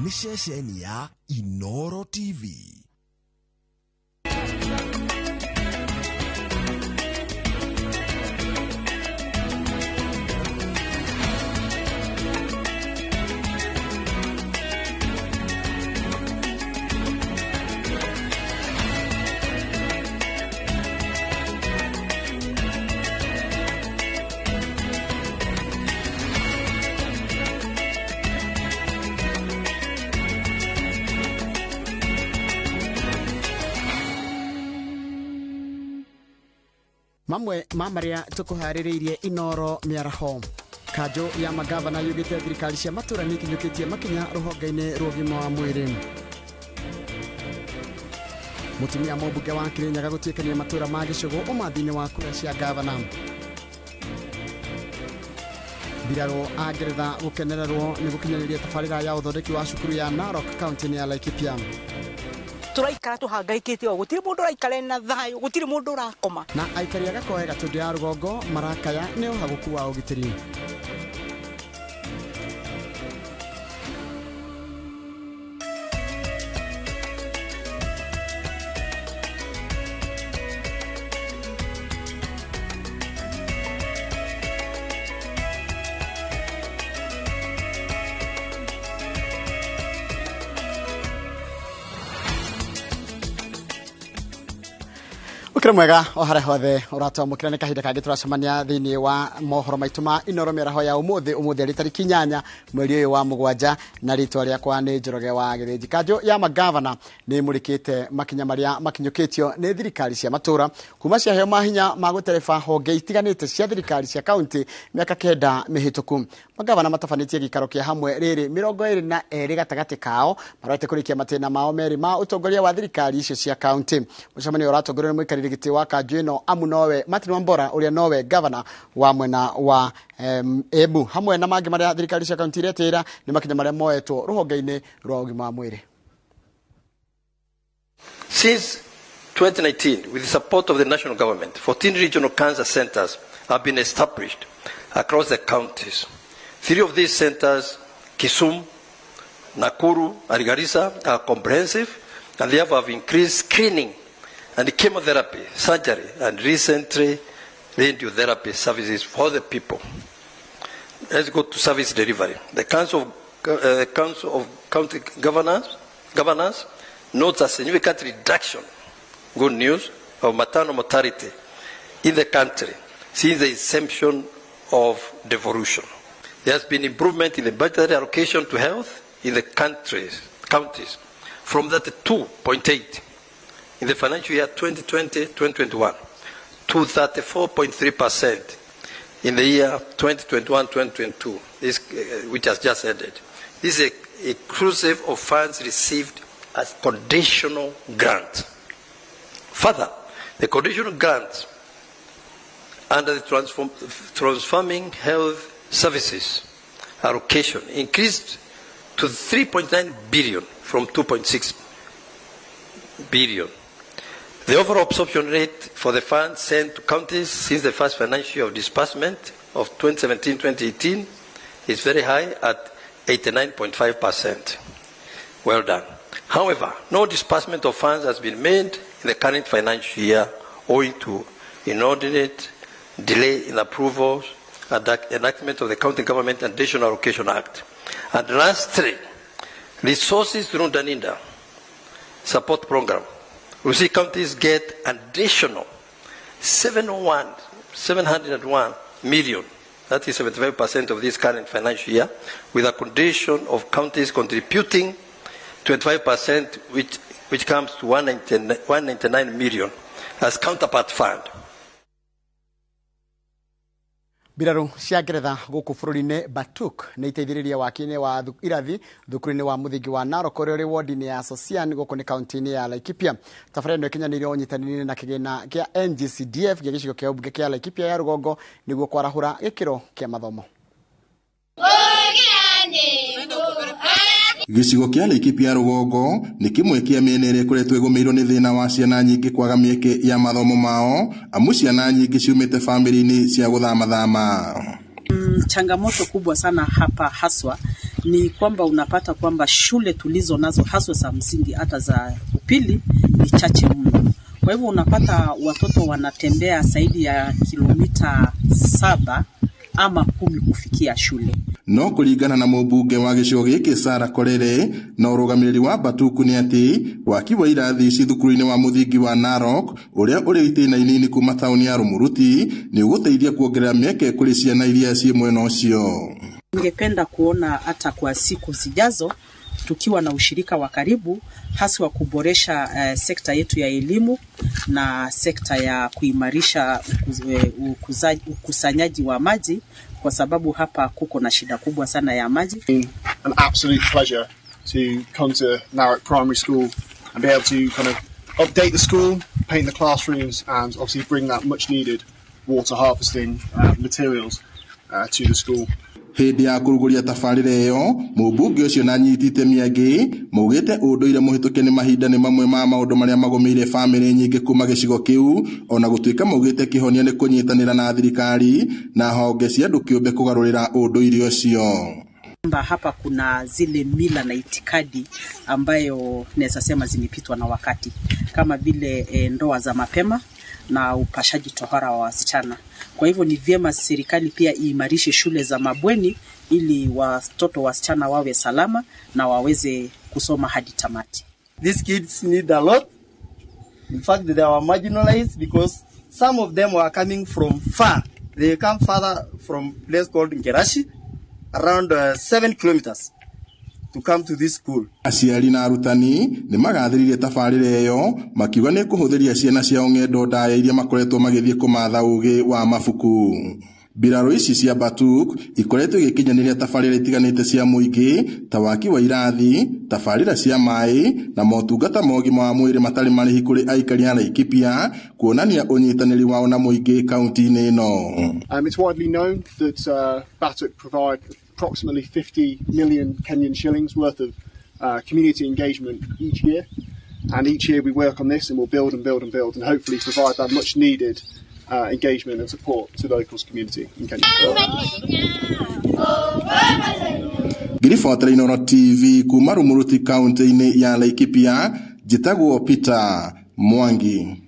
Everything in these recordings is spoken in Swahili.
ni ceceni ya Inoro TV. Mamwe mamaria tukuhaririirie Inoro miaraho kajo ya magavana yugite thirikari cia matura nikinyukitie makinya ruhonge-ini rw'ugima wa mwiri. Mutumia mũmbunge wa Kirinyaga gũtuĩkania matura ma gĩcũgũ ũmathi-inĩ wa kura cia gavana. Mbirarũ a Ngeretha gũkenererwo nĩ gũkinyanĩria tabarĩra ya ũthondeki wa cukuru ya Narok kaunti-inĩ ya Laikipia. Turaikara tuhangaikite o gutiri mundu raikare na thayo gutiri mundu rakoma na aikari agakoe gatundi ya rugongo marakaya nĩ ũhaguku wa ũgitĩri. Mwega ohare hothe uratwamukira ni kahinda kangi turacemania thiini wa mohoro maitu ma Inoro miaraho ya umuthi ari tariki 8 mweri uyu wa 7 na ritwa riakwa ni Njoroge wa Githĩnji. Kanjo ya magavana ni murikite makinya maria makinyukitio ni thirikari cia matura kuma cia heo mahinya ma gutereba honge itiganite cia thirikari cia kaunti miaka 9 mihituku. Magavana matafanitie gikaro kia hamwe riri 22 gatagati kao marate kurikia matena mao meri ma utongoria wa thirikari icio cia kaunti. Mucemanio uratongorio ni muikariri giti wa kanjo ino amunowe Martin Wambora uria nowe governor wa mwena wa Embu hamwe na mangi maria thirikari cia kaunti iretira ni makinya maria moetwo ruhonge-ini rwa ugima wa mwiri. Since 2019, with the support of the national government, 14 regional cancer centers have been established across the counties. 3 of these centers, Kisumu, Nakuru, and Garissa, are comprehensive, and they have increased screening and chemotherapy, surgery, and recently radiotherapy services for the people. Let's go to service delivery. The Council of County Governors notes a significant reduction, good news, of maternal mortality in the country since the inception of devolution. There has been improvement in the budgetary allocation to health in the counties from that 2.8 in the financial year 2020-2021 to 34.3% in the year 2021-2022, which has just ended. This is inclusive of funds received as conditional grants. Further, the conditional grants under the Transforming Health Services allocation increased to 3.9 billion from 2.6 billion. The overall absorption rate for the funds sent to counties since the first financial year of disbursement of 2017-2018 is very high at 89.5%. Well done. However, no disbursement of funds has been made in the current financial year owing to inordinate delay in approvals and enactment of the County Government and Additional Allocation Act. And lastly, resources through Daninda support program. We see counties get additional 701 million. That is 75% of this current financial year, with a condition of counties contributing 25%, which comes to 199 million as counterpart fund. Biraru cia Ngeretha gũkũ bũrũri-inĩ Batuk nĩ iteithĩrĩria waki-inĩ wa irathi thukuru-inĩ wa mũthingi wa Narok ũrĩa ũrĩ wodi-inĩ ya Sosian gũkũ nĩ kaunti-inĩ ya Laikipia. Tabarĩra ĩno ĩkinyanĩirio ũnyitanĩri na kĩgĩna kĩa NGCDF gĩa gĩcigo kĩa ũmbunge kĩa Laikipia ya rũgongo nĩguo kwarahũra gĩkĩro kĩa mathomo. Gĩcigo kĩa Laikipia rũgongo nĩ kĩmwe kĩa mĩena ĩrĩa ĩkoretwo ĩgũmĩirwo nĩ thĩna wa ciana nyingĩ kwaga mĩeke ya mathomo mao, amu ciana nyingĩ ciumĩte famĩlĩ-inĩ cia gũthama. Changamoto kubwa sana hapa haswa ni kwamba unapata kwamba shule tulizo nazo haswa za msingi hata za upili ni chache mno. Kwa hivyo unapata watoto wanatembea zaidi ya kilomita 7 ama 10 kufikia shule. No kuringana na mũmbunge wa gĩcigo gĩkĩ Sarah Korere na ũrũgamĩrĩri wa Batuku nĩ atĩ waki wa irathi ici thukuru-inĩ wa mũthingi wa Narok ũrĩa ũrĩ itĩna inini kuma taũni ya Rumuruti nĩ ũgũteithia kuongerera mĩeke kũrĩ ciana iria ciĩ mwena ũcio. Ningependa kuona hata kwa siku zijazo tukiwa na ushirika wa karibu haswa kuboresha sekta yetu ya elimu na sekta ya kuimarisha ukusanyaji wa maji, kwa sababu hapa kuko na shida kubwa sana ya maji. An absolute pleasure to come to Narok Primary School and be able to kind of update the school, paint the classrooms, and obviously bring that much needed water harvesting materials to the school. Hindi ya kuruguria tabarĩra ĩyo mũmbunge ũcio na anyiti itemi angĩ maugĩte ũndũire mũhĩtũke nĩ mahinda nĩ mamwe ma maũndũ marĩa magũmĩire bamĩrĩ nyingĩ kuma gĩcigo kĩu, ona gũtuĩka maugĩte kĩhonia nĩ kũnyitanĩra na thirikari na honge cia andũ kĩũmbe kũgarũrĩra ũndũire ũcio. Hapa kuna zile mila na itikadi ambayo naweza sema zimepitwa na wakati, kama vile ndoa za mapema na upashaji tohara wa wasichana. Kwa hivyo ni vyema serikali pia iimarishe shule za mabweni ili watoto wasichana wawe salama na waweze kusoma hadi tamati. These kids need a lot. In fact, they are marginalized because some of them are coming from far. They come farther from a place called Ngerashi, around 7 kilometers to come to this school. Aciari na arutani nĩ magathĩrĩirie tabarĩra ĩyo makiuga nĩ kũhũthĩria ciana ciao ng'endo ndaya iria makoretwo magĩthiĩ kũmatha ũgĩ wa mabuku. Mbirarũ ici cia Batuk ikoretwo igĩkinyanĩria tabarĩra itiganĩte cia mũingĩ ta waki wa irathi, tabarĩra cia maĩ na motungata ma ũgima wa mwĩrĩ matarĩ marĩhi kũrĩ aikari a Laikipia, kuonania ũnyitanĩri wao na mũingĩ kaunti-inĩ ĩno. It's widely known that Batuk provide approximately 50 million Kenyan shillings worth of community engagement each year, and each year we work on this and we'll build and build and build and hopefully provide that much needed engagement and support to the local community in Kenya. Ngirifuatĩra Inooro TV kuma Rumuruti kaunti-inĩ ya Laikipia, njĩtagwo Peter Mwangi.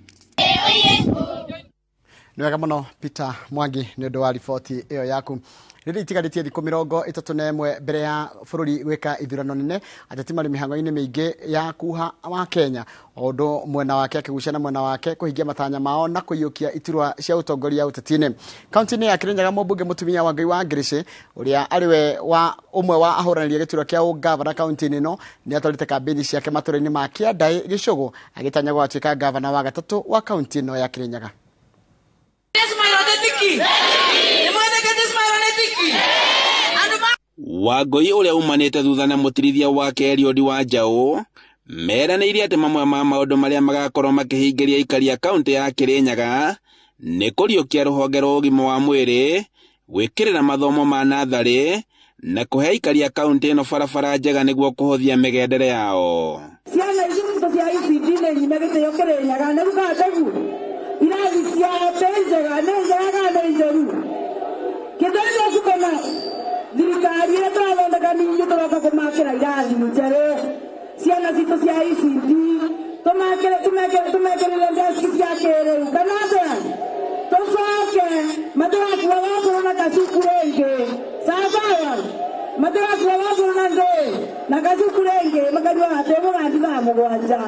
Nĩ wega mũno Peter Mwangi nĩ ũndũ wa riboti ĩyo yaku. Rĩrĩa itigarĩtie thikũ 31 mbere ya bũrũri gwĩka ithurano nene, ateti marĩ mĩhang'o-inĩ mĩingĩ ya kuha wa Kenya, o ũndũ mwena wake akĩgucana mwena wake kũhingia matanya mao na kũiyũkia iturwa cia ũtongoria ũteti-inĩ. Kaunti-inĩ ya Kirinyaga mũmbunge mũtumia wa Ngai wa Ngirici ũrĩa arĩwe wa ũmwe wa ahũranĩria gĩturwa kĩa ũgavana kaunti-inĩ ĩno nĩ atwarĩte kambĩini ciake matũra-inĩ ma Kĩandaĩ Gĩcũgũ agĩtanya gũtuĩka gavana wa gatatũ wa kaunti ĩno ya Kirinyaga. Wangui uria umanite thutha na mutirithia wake Eliud Wanjaũ meranĩire atĩ mamwe ma maũndũ marĩa magakorwo makĩhingĩria aikari a kaunti ya Kirinyaga nĩ kũriũkia rũhonge rwa ũgima wa mwĩrĩ, gwĩkĩrĩra mathomo ma natharĩ na kũhe aikari a kaunti ĩno barabara njega nĩguo kũhũthia mĩgendere yao. Ciana icio cia ICD nĩ nyimĩte Kirinyaga nĩ gũgategu irathi cia njega nĩ njega nĩ njeru kĩndũ gĩkona thirikari ĩrĩa tũrathondeka ningĩ tũroka kũmakĩra irathi njerũ ciana citũ cia ICD tũmekĩrĩre deski cia kĩrĩu kana atĩa tũcoke matũrakua wakũrũ na kacuku rĩngĩ sawasawa matũrakua wakũrũ na ndĩ na kacuku rĩngĩ makanyua atĩ mũgandi thaa mũgwanja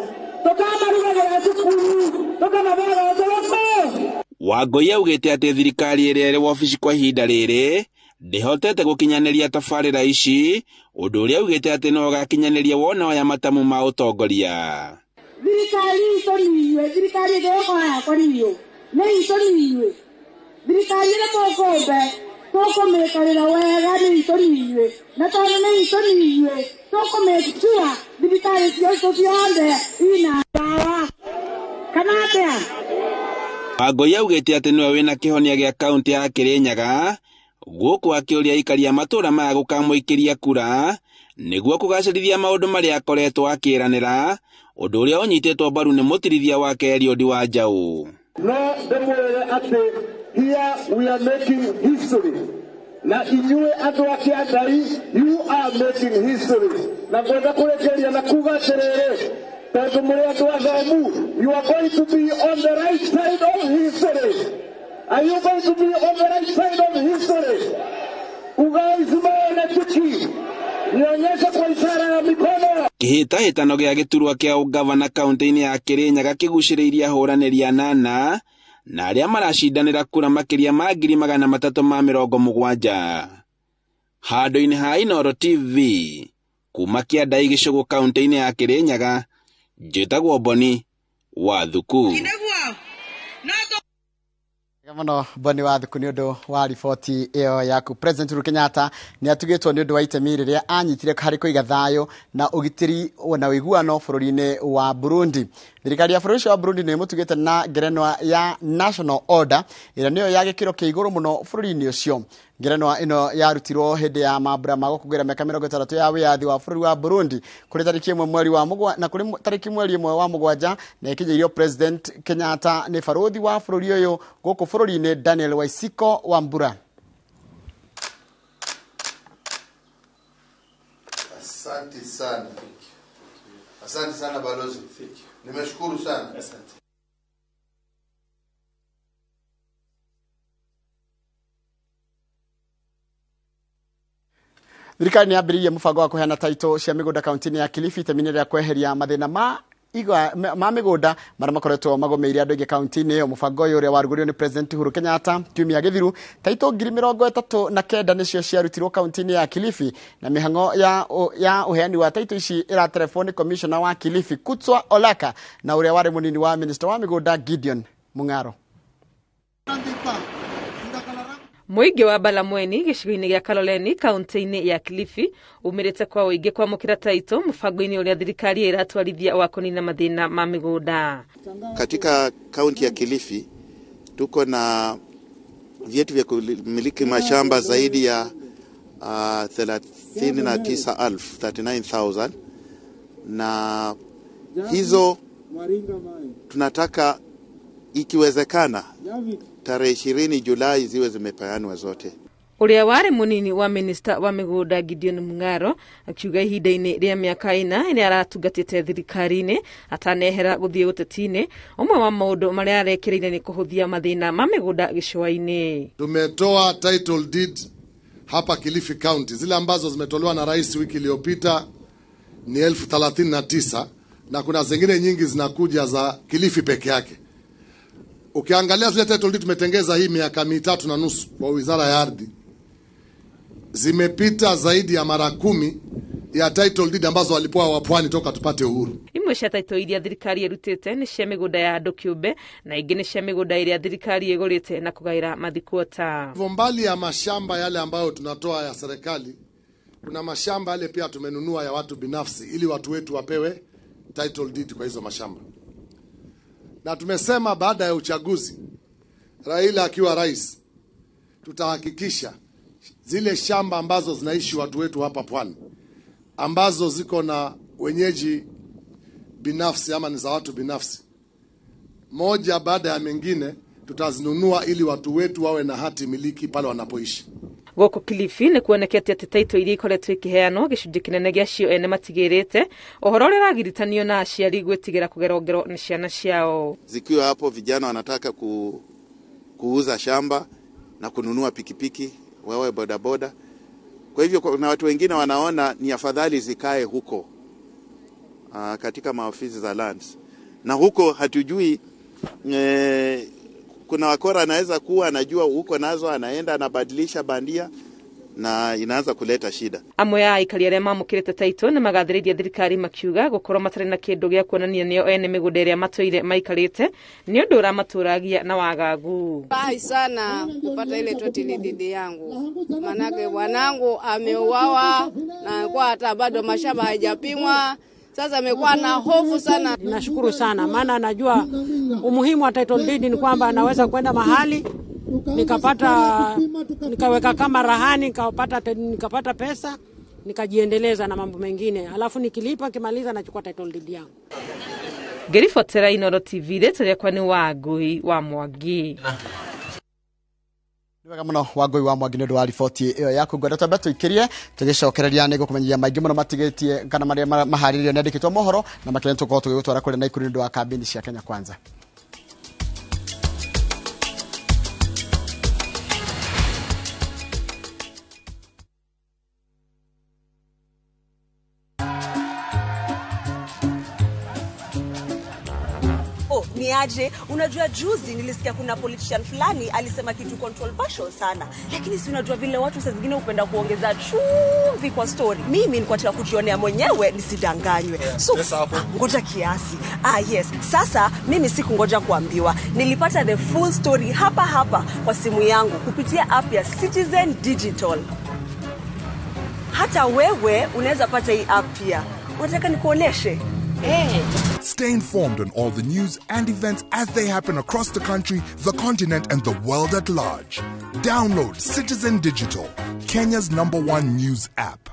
tũkamarugagĩra cukuru tũkamabera ũtũrũkũ. Wangui augĩte atĩ thirikari ĩrĩa ĩrĩ wabici kwa ihinda rĩrĩ ndĩhotete gũkinyanĩria tabarĩra ici, ũndũ ũrĩa augĩte atĩ no gakinyanĩria wona ya matamu ma ũtongoria. Thirikari itoniwe, thirikari ĩgĩoka koriyo nĩ itoniwe, thirikari ĩrĩa tũkũmbe tũkũmĩkarĩra wega nĩ itoniwe, na tondũ nĩ itoniwe tũkũmĩtua thirikari ciothe ciothe ina ndawa kana atĩa. Wangui augĩte atĩ nĩwe wĩna kĩhonia gĩa kaunti ya Kirinyaga, gũkũ akĩũria aikari a matũra maya gũkamũikĩria kura nĩguo kũgacĩrithia maũndũ marĩa akoretwo akĩranĩra, ũndũ ũrĩa ũnyitĩtwo mbaru nĩ mũtirithia wake Eliud Wanjaũ. No ndĩmwĩre atĩ here we are making history. na inyue andũ a Kĩangai, you are making history. Na kwenda kũrekeria na kuga atĩrĩrĩ, tondũ mũrĩ andũ athomu, you are going to be on the right side of history. Are you going to be on the right side of history? Ugaizimane tuki. Nionyesha kwa ishara ya mikono. Kĩhĩtahĩtano gĩa gĩturwa kĩa ũgavana kaunti-inĩ ya Kĩrĩnyaga kĩgucĩrĩirie ahũranĩri anana na arĩa maracindanĩra kura makĩria ma 370,000 handũ-inĩ ha Inooro TV kuma Kĩandai gĩcũgũ kaunti-inĩ ya Kĩrĩnyaga. Njĩtagwo Boni wa Thuku. Gamano Boni wa Thuku nĩ ũndũ wa riboti ĩyo yaku. President Uhuru Kenyatta nĩ atugĩtwo nĩ ũndũ wa itemi rĩrĩa anyitire harĩ kũiga thayũ na ũgitĩri na ũiguano bũrũri-inĩ wa Burundi. Thirikari ya bũrũri wa Burundi nĩ mũtugĩte na ngerenwa ya National Order ĩrĩa nĩyo ya gĩkĩro kĩa igũrũ mũno bũrũri-inĩ ũcio. Ngerenwa ĩno yarutirwo hĩndĩ ya mambura ma gũkũngũĩra mĩaka 60 ya wĩyathi wa bũrũri wa Burundi kũrĩ tarĩki 1 mweri wa mũgwanja na kũrĩ tarĩki 1 wa mũgwanja, na ĩkĩnyirio President Kenyatta nĩ barothi wa bũrũri ũyũ gũkũ bũrũri-inĩ Daniel Waisiko Wambura. Asante sana. Asante sana balozi. Nimeshukuru sana. Asante. Thirikari nĩ yambĩrĩirie mũbango wa kũheana taito cia mĩgũnda kaunti-inĩ ya Kilifi iteminĩ rĩa kweheria mathĩna ma mĩgũnda marĩa makoretwo magomeire andũ aingĩ kaunti-inĩ ĩyo. Mũbango ũyũ ũrĩa warugũririo nĩ President Uhuru Kenyatta kiumia gĩthiru, taito 39,000 nĩcio ciarutirwo kaunti-inĩ ya Kilifi, na mĩhang'o ya ũheani wa taito ici ĩraterefwo nĩ Commissioner wa Kilifi Kutswa Olaka na ũrĩa warĩ mũnini wa Minister wa mĩgũnda Gideon Mung'aro. Mũingĩ wa Balamweni gĩcigo-inĩ gĩa Kaloleni kaunti-inĩ ya Kilifi umirĩte kwa ũingĩ kwa mũkĩra taito mũbango-inĩ ũrĩa thirikari iratwarithia wa kũnina mathĩna ma mĩgũnda. Katika kaunti ya Kilifi tuko na vyeti vya kumiliki mashamba zaidi ya 39,000 na hizo tunataka ikiwezekana tarehe 20 Julai ziwe zimepeanwa zote. Ũrĩa warĩ mũnini wa Minister wa mĩgũnda Gideon Mung'aro akiuga ihinda-inĩ rĩa mĩaka 4 nĩ aratungatĩte thirikari-inĩ atanehera gũthiĩ ũteti-inĩ. Ũmwe wa maũndũ marĩa arekereire nĩ kũhũthia mathĩna ma mĩgũnda gĩcũa-inĩ. Tumetoa title deed hapa Kilifi County, zile ambazo zimetolewa na rais wiki iliyopita ni 39,000 na kuna zingine nyingi zinakuja za Kilifi peke yake. Ukiangalia zile title deed tumetengeza hii miaka 3.5 kwa Wizara ya Ardhi, zimepita zaidi ya mara 10 ya title deed ambazo walipewa wapwani toka tupate uhuru. Imwe cia title iria thirikari ĩrutĩte nĩ cia mĩgũnda ya andũ kĩũmbe na ingĩ nĩ cia mĩgũnda ĩrĩa thirikari ĩgũrĩte na kũgaĩra mathikuota. Mbali ya mashamba yale ambayo tunatoa ya serikali, kuna mashamba yale pia tumenunua ya watu binafsi ili watu wetu wapewe title deed kwa hizo mashamba. Na tumesema baada ya uchaguzi, Raila akiwa rais, tutahakikisha zile shamba ambazo zinaishi watu wetu hapa pwani, ambazo ziko na wenyeji binafsi ama ni za watu binafsi, moja baada ya mengine tutazinunua ili watu wetu wawe na hati miliki pale wanapoishi. Gũkũ Kilifi nĩ kuonekete atĩ taito iria ikoretwo ikĩheanwo gĩcunjĩ kĩnene gĩacio ene matigĩrĩte ũhoro ũrĩa ũragiritanio na aciari gwĩtigĩra kũgerongero nĩ ciana ciao. Zikiwa hapo vijana wanataka kuuza shamba na kununua pikipiki, wawe bodaboda. Kwa hivyo kuna watu wengine wanaona ni afadhali zikae huko katika maofisi za lands. Na huko hatujui kuna wakora anaweza kuwa anajua huko nazo anaenda anabadilisha bandia na inaanza kuleta shida. Amwe ya aikari arĩa mamũkĩrĩte taito nĩ magathĩrĩirie thirikari makiuga gũkorwo matarĩ na kĩndũ gĩa kuonania nĩo ene mĩgũnda ĩrĩa matũire maikarĩte nĩ ũndũ ũramatũragia na wagagu. Furahi sana kupata ile title deed yangu, manake wanangu ameuawa na kwa hata bado mashamba haijapimwa. Sasa amekuwa na hofu sana. Ninashukuru sana maana najua umuhimu wa title deed ni kwamba anaweza kwenda mahali nikaweka kama rahani nikapata pesa nikajiendeleza na mambo mengine, alafu nikilipa kimaliza nachukua title deed yangu. Ngĩribotera Inooro TV rĩtwa rĩakwa nĩ Wangũi wa Mwangi. Wega muno Wangui wa Mwangi ndu wa riboti iyo yaku ngwenda twambe tuikirie tugicokereria ni gukumenyia maingi muno matigetie kana maria maharirio nendikitwo mohoro na makene tukorwo tugitwara kuri na ikuri ndu wa kambini cia Kenya Kwanza. Niaje, unajua juzi nilisikia kuna politician fulani alisema kitu controversial sana, lakini si unajua vile watu saa zingine upenda kuongeza chumvi kwa story. Mimi nilikuwa nataka kujionea mwenyewe nisidanganywe. So ngoja kiasi. Yes, sasa mimi sikungoja kuambiwa. Nilipata the full story hapa kwa simu yangu kupitia app ya Citizen Digital. Hata wewe unaweza pata hii app pia. Unataka nikuoneshe? Stay informed on all the news and events as they happen across the country, the continent, and the world at large. Download Citizen Digital, Kenya's #1 news app.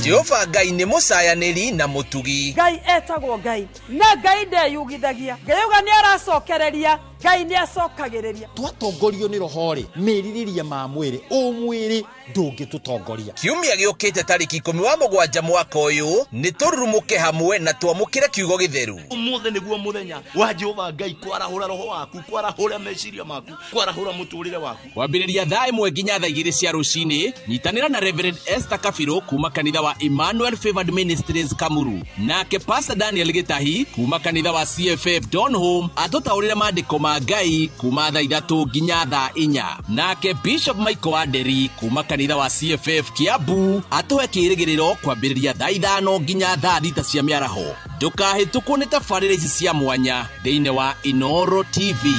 Jehova Ngai ni musayaniri na mutugi. Ngai etagwo Ngai na Ngai ndeyugithagia. Ngai uga ni aracokereria, Ngai ni acokagiriria. Twatongorio ni rohori meririria ma mwiri umwiri ndungitutongoria. Kiumia giukite tariki 17 mwaka uyu ni turumuke hamwe na twamukire kiugo githeru. Umuthe niguo muthenya wa Jehova Ngai kwarahura roho waku, kwarahura meciria maku, kwarahura muturire waku. Kwambiriria thaa 1 nginya thaa 2 cia rucini, nyitanira na Reverend Esther Kafiro kuma kanitha wa Emmanuel Favored Ministries Kamuru, nake Pastor Daniel Gitahi kuma kanitha wa CFF Donholm atutaurire maandiko ma Ngai kuma thaa 3 nginya thaa 4, nake Bishop Michael Aderi kuma kanitha wa CFF Kiambu atuhe kirigiriro kwambiriria thaa 5 nginya thaa 6 cia miaraho. Ndukahitũkwo nĩ tabarĩra ici cia mwanya thĩinĩ wa Inoro TV.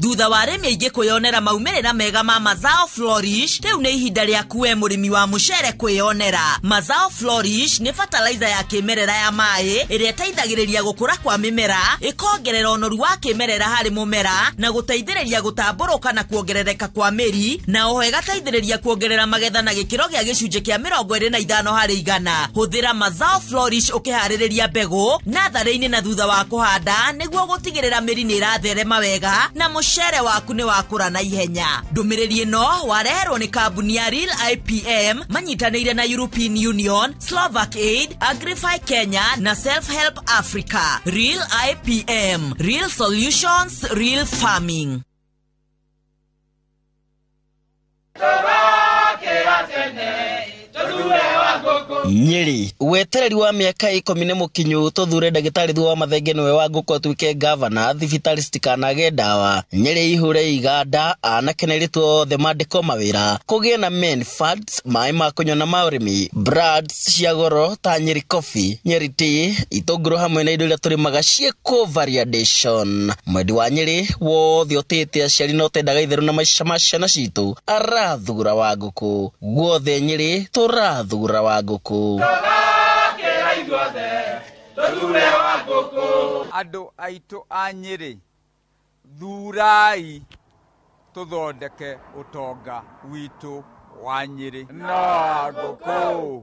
Thutha wa arĩmi aingĩ kwĩyonera maumĩrĩra mega ma Mazao Flourish, rĩu nĩ ihinda rĩaku we mũrĩmi wa mũcere kwĩyonera. Mazao Flourish nĩ fertilizer ya kĩmerera ya maĩ ĩrĩa ĩteithagĩrĩria gũkũra kwa mĩmera, ĩkongerera ũnoru wa kĩmerera harĩ mũmera na gũteithĩrĩria gũtambũrũka na kuongerereka kwa mĩri, na oho ĩgateithĩrĩria kuongerera magetha na gĩkĩro gĩa gĩcunjĩ kĩa 25 harĩ 100. Hũthĩra Mazao Flourish ũkĩharĩrĩria mbegũ natharĩ-inĩ na thutha wa kũhanda nĩguo gũtigĩrĩra mĩri nĩ ĩratherema wega na mũcere waku ni wakũra na ihenya. Ndũmĩrĩri ĩno wareherwo nĩ kambuni ya Real IPM manyitanĩire na European Union, Slovak Aid, Agrify Kenya na Self Help Africa. Real IPM, Real Solutions, Real Farming. Nyeri wetereri wa miaka 10 mũkinyu tuthure ndagĩtarĩ Thuo wa Mathenge niwe wa ngũkũ atuĩke governor, thibitarĩ citikanage ndawa. Nyeri ihure iganda anake nĩritwo othe mandĩko mawĩra, kũgĩe na men fads, maĩ ma kũnyua na ma ũrĩmi, brands cia goro ta Nyeri Coffee, Nyeri Tea, itũngũrũ hamwe na indo iria tũrĩmaga ciĩkwo variation. Mwendi wa Nyeri wothe ũtĩte aciari no tendaga itherũ na maica ma ciana citũ arathugura wa ngũkũ. Guothe Nyeri tũrathugura wa ngũkũ. Andũ aitũ a Nyeri, thurai tũthondeke ũtonga witũ wa Nyeri na ngũkũ.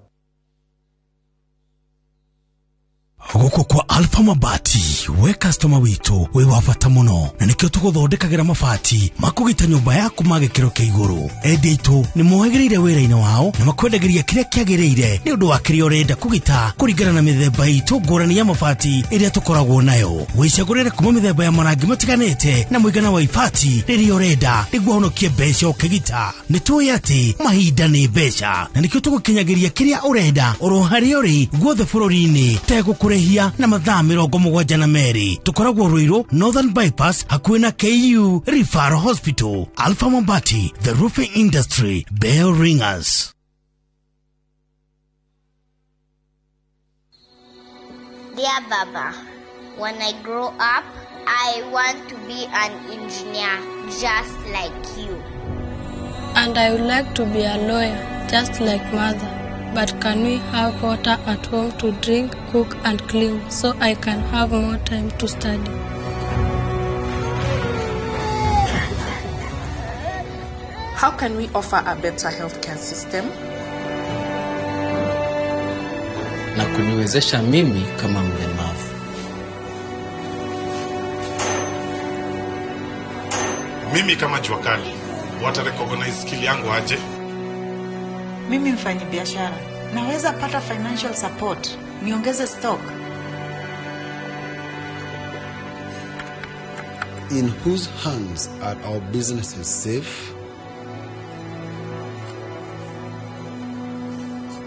Gũkũ kwa Alpha Mabati, we customer witu we wabata muno, na nikio tuguthondekagira mabati makugita nyumba yaku magikiro kia iguru. Endi itu ni mohegereire wira-ini wao na makwendagiria kiria kiagiriire ni undu wa kiria urenda kugita kuringana na mithemba itu ngurani ya mabati iria tukoragwo nayo. Wicagurire kuma mithemba ya marangi matiganite na muigana wa ibati riria urenda niguo honokie mbeca ukigita. Ni tuĩ ati mahinda ni mbeca, na nikio tugukinyagiria kiria urenda oro haria uri guothe bururi-ini tegũkũrehia na mathaa 72. Tukoragwo Ruiru Northern Bypass hakuhĩ na KU Referral Hospital. Alpha Mabati, the roofing industry, bell ringers. Dear Baba, when I grow up, I want to be an engineer just like you. And I would like to be a lawyer just like mother. But can we have water at home to drink, cook and clean so I can have more time to study? How can we offer a better healthcare system? Na kuniwezesha mimi kama mlemavu. Mimi kama Juakali, wata recognize skill yangu aje? Mimi mfanyi biashara, naweza pata financial support, niongeze stock. In whose hands are our businesses safe?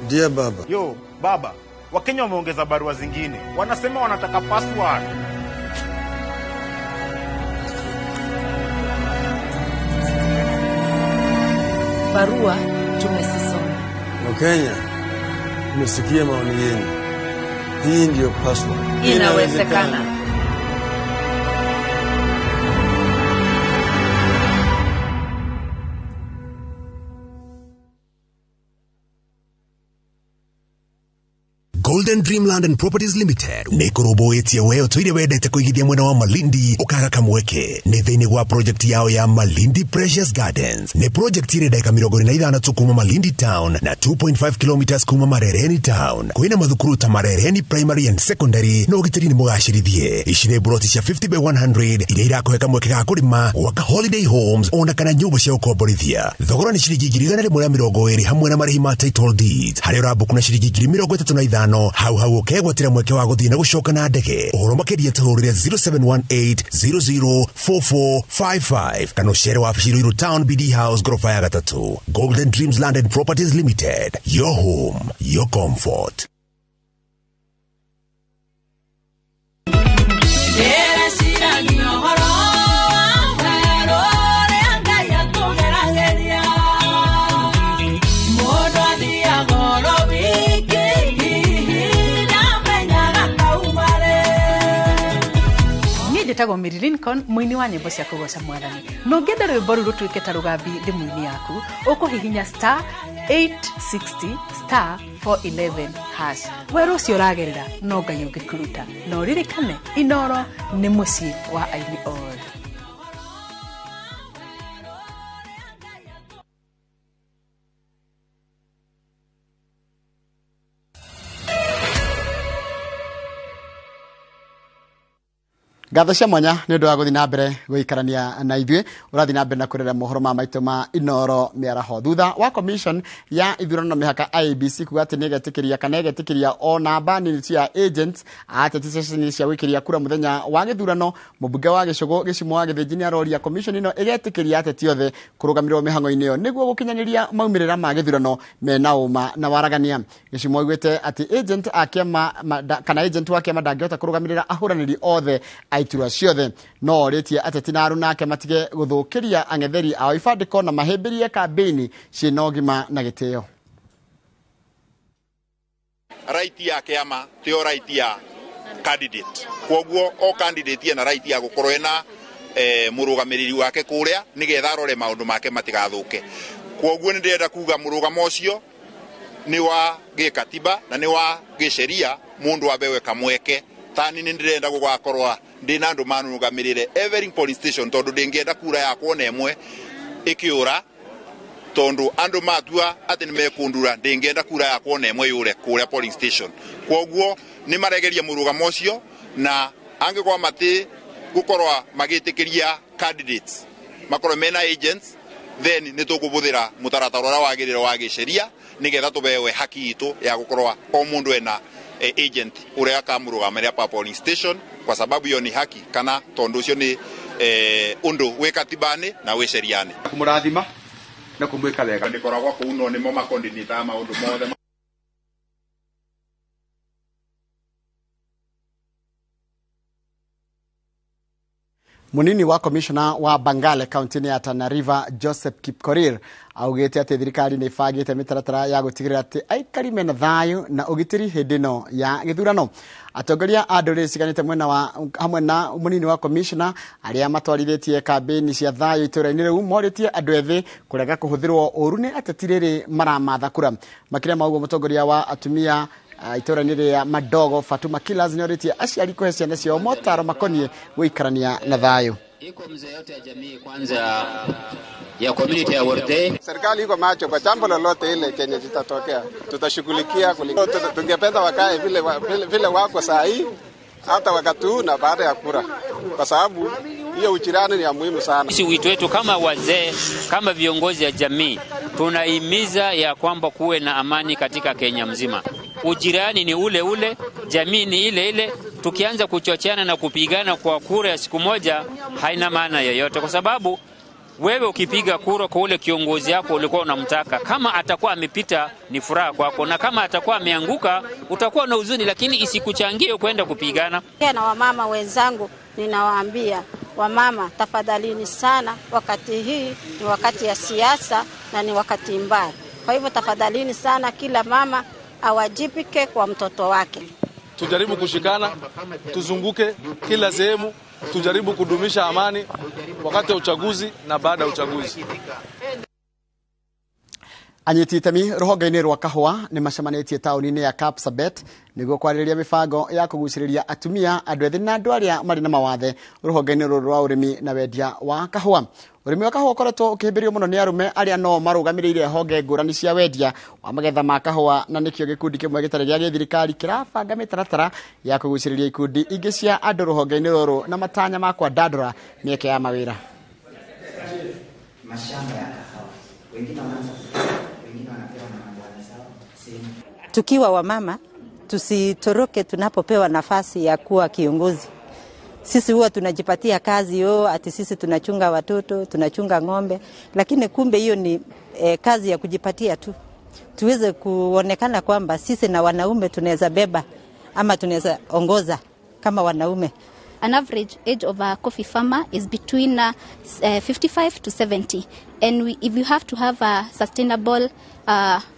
Dear Baba. Yo, Baba, Wakenya wameongeza barua zingine. Wanasema wanataka password. Barua tumesisoma. Wakenya, tumesikia maoni yenu. Hii ndio password. Inawezekana. Golden Dreamland and Properties Limited nekoroboetie weo tuire wedete kuigithia mwena wa Malindi ukaga kamweke ne thini gwa project yao ya Malindi Precious Gardens. Ne project ire daika 25 kuma Malindi Town na 2.5 kilometers kuma Marereni Town. Kuina mathukuru ta Marereni Primary and Secondary no gitiri ni mugashirithie ishire broti cia 50 by 100 ire irakohe kamweke ga kurima waka holiday homes ona kana nyumba cia ukomborithia. Thogora ni shiringi 120 hamwe na marĩhi ma title deeds. Hari rabu kuna shiringi 35 hau ukegwatira mweke wa guthii na gucoka na ndege. Uhoro makiria tuhurire 0718004455 kana ucere wa Shiriru Town BD House gorofa ya 3. Golden Dreams Land and Properties Limited, your home, your comfort. Tago Mary Lincoln muini wa nyimbo cia kugoca mwathani no ngenda rwimbo ruru twike ta rugambi thimu-ini yaku ukuhihinya *860*411# weru cio ragerera no ngai ungikuruta no ririkane Inoro ni mucii wa aini othe. Gatho cia mwanya ni ndu wa guthi na mbere guikarania na ithuĩ urathi na mbere na kurera mohoro ma maitu ma Inoro miaraho thutha wa commission ya ithurano mihaka IEBC kuga ati negetikiria kana negetikiria o namba nini cia agents ateti session cia wikiria kura muthenya wa githurano. Mubunge wa Gicugu Gicimo wa Githinji aroria commission ino igetikiria ateti othe kurugamirwo mihango-ini iyo niguo gukinyaniria maumirira ma githurano mena uma na waragania. Gicimo augite ati agent akiama kana agent wake madangihota kurugamirira ahuraniri othe aiturwa ciothe no ritie ateti na aru nake matige guthukiria ang'etheri ao ibandiko na mahimbirie kampeni ciina ũgima na gitio. Right ya kiama tio right ya candidate. Kwoguo o candidate ena right ya gukorwo ena murugamiriri wake kuria nigetha arore maundu make matigathuke. Kwoguo ni ndirenda kuga murugamo ucio ni wa gikatiba na ni wa gisheria mundu abewe kamweke tani ni ndirenda gugakorwa ndina andu manugamirire every police station tondu ndingienda kura yakwo na emwe ikiura tondu andu matua ati nimekundura ndingienda kura yakwo na emwe yure kuria polling station. Kwoguo ni maregeria murugamo ucio na angikwa mati gukorwa magitikiria candidates makorwo mena agents then nitukubuthira mutaratara wagiriro wa gisheria nigetha tubewe haki itu ya gukorwa o mundu ena agent uria akamurugamira pa polling station kwa sababu hiyo ni haki kana tondu ucio ni undu wi katibani na wi sheriani kumurathima na kumwika wega ndikoragwa kuno nimo makondinita maundu mothe. Munini wa commissioner wa Bangale county ya Tana River Joseph Kipkorir augite ati thirikari ni ibagite mitaratara ya gutigirira ati aikari mena thayu na ugitiri hindino ya githurano. Atongoria a ndũrĩrĩ ciganĩte mwena wa hamwe na munini wa commissioner aria matwarithitie kampeni cia thayu itũra-inĩ rĩu morĩtie andũ ethĩ kurega kuhuthirwo ũru nĩ ateti rĩrĩ maramatha kura. Makĩria mauguo mũtongoria wa atumia itũra-inĩ rĩa Madogo Fatuma Killers nĩorĩtie aciari kũhe ciana ciao motaro makonie gũikarania na thayu. Iko mzee yote ya jamii kwanza ya community ya Worte. Serikali iko macho kwa jambo lolote ile chenye kitatokea, tutashughulikia. Tungependa wakae vile wako saa hii, hata wakati huu na baada ya kura, kwa sababu hiyo ujirani ni ya muhimu sana. Sisi wito wetu kama wazee, kama viongozi ya jamii, tunahimiza ya kwamba kuwe na amani katika Kenya mzima. Ujirani ni ule ule, jamii ni ile ile. Tukianza kuchocheana na kupigana kwa kura ya siku moja haina maana yoyote, kwa sababu wewe ukipiga kura kwa ule kiongozi yako ulikuwa unamtaka, kama atakuwa amepita ni furaha kwako, na kama atakuwa ameanguka utakuwa na huzuni, lakini isikuchangie kwenda kupigana. Na wamama wenzangu ninawaambia, wamama tafadhalini sana, wakati hii ni wakati ya siasa na ni wakati mbaya. Kwa hivyo tafadhalini sana, kila mama awajibike kwa mtoto wake. Tujaribu kushikana, tuzunguke kila sehemu, tujaribu kudumisha amani wakati wa uchaguzi na baada ya uchaguzi. Anyititemi ruhonge-inĩ rwa kahũa nĩ macemanĩtie taũni-inĩ ya Kapsabet nĩguo kwarĩrĩria mĩbango ya kũgucĩrĩria atumia, andũ ethĩ na andũ arĩa marĩ na mawathe ruhonge-inĩ rũrũ rwa ũrĩmi na wendia wa kahũa. Ũrĩmi wa kahũa ũkoretwo ũkĩhĩmbĩrio mũno nĩ arũme arĩa no marũgamĩrĩire honge ngũrani cia wendia wa magetha ma kahũa, na nĩkĩo gĩkundi kĩmwe gĩtarĩ gĩa gĩthirikari kĩrabanga mĩtaratara ya kũgucĩrĩria ikundi ingĩ cia andũ ruhonge-inĩ rũrũ na matanya ma kwandandũra mĩeke ya mawĩra. Tukiwa wamama tusitoroke tunapopewa nafasi ya kuwa kiongozi. Sisi huwa tunajipatia kazi ati sisi tunachunga watoto, tunachunga ng'ombe, lakini kumbe hiyo ni kazi ya kujipatia tu. Tuweze kuonekana kwamba sisi na wanaume tunaweza beba ama tunaweza ongoza kama wanaume. An average age of a coffee farmer is between 55 to 70. And if you have to have a sustainable